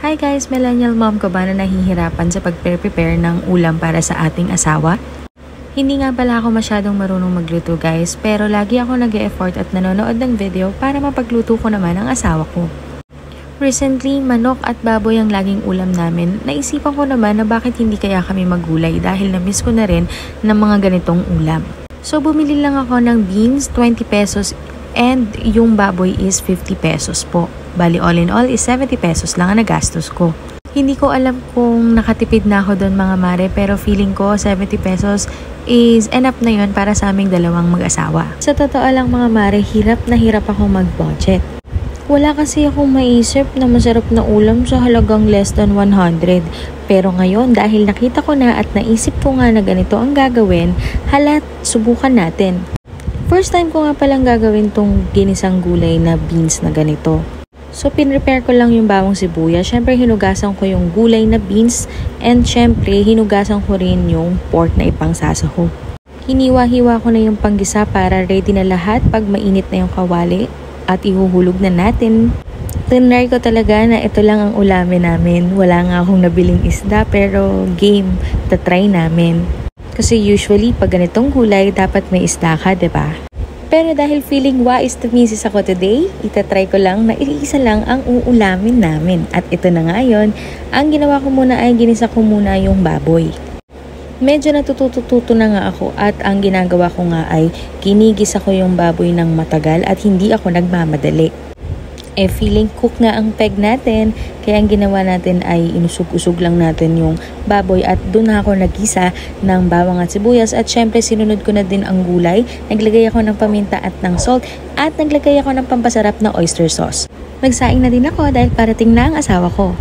Hi guys, millennial mom ko ba na nahihirapan sa pag-prepare ng ulam para sa ating asawa? Hindi nga pala ako masyadong marunong magluto guys, pero lagi ako nag-e-effort at nanonood ng video para mapagluto ko naman ang asawa ko. Recently, manok at baboy ang laging ulam namin. Naisipan ko naman na bakit hindi kaya kami maggulay dahil na-miss ko na rin ng mga ganitong ulam. So bumili lang ako ng beans, 20 pesos and yung baboy is 50 pesos po. Bali all in all is 70 pesos lang ang nagastos ko. Hindi ko alam kung nakatipid na ako doon mga mare, pero feeling ko 70 pesos is enough na yun para sa aming dalawang mag-asawa. Sa totoo lang mga mare, hirap na hirap ako mag-budget. Wala kasi akong maisip na masarap na ulam sa halagang less than 100. Pero ngayon dahil nakita ko na at naisip ko nga na ganito ang gagawin, halat subukan natin. First time ko nga palang gagawin tong ginisang gulay na beans na ganito. So, pinrepare ko lang yung bawang sibuyas. Syempre, hinugasan ko yung gulay na beans. And syempre, hinugasan ko rin yung pork na ipangsasaho. Hiniwa-hiwa ko na yung panggisa para ready na lahat pag mainit na yung kawali. At ihuhulog na natin. Tinry ko talaga na ito lang ang ulamin namin. Wala nga akong nabiling isda pero game, tatry namin. Kasi usually, pag ganitong gulay, dapat may isda ka, diba? Pero dahil feeling wais to misis ako today, itatry ko lang na iisa lang ang uulamin namin. At ito na nga yun, ang ginawa ko muna ay ginisa ko muna yung baboy. Medyo natututo na nga ako at ang ginagawa ko nga ay ginigisa ko yung baboy ng matagal at hindi ako nagmamadali. Feeling cook nga ang peg natin, kaya ang ginawa natin ay inusog-usog lang natin yung baboy at doon na ako nagisa ng bawang at sibuyas at syempre sinunod ko na din ang gulay, naglagay ako ng paminta at ng salt at naglagay ako ng pampasarap na oyster sauce. Nagsaing na din ako dahil parating na ang asawa ko.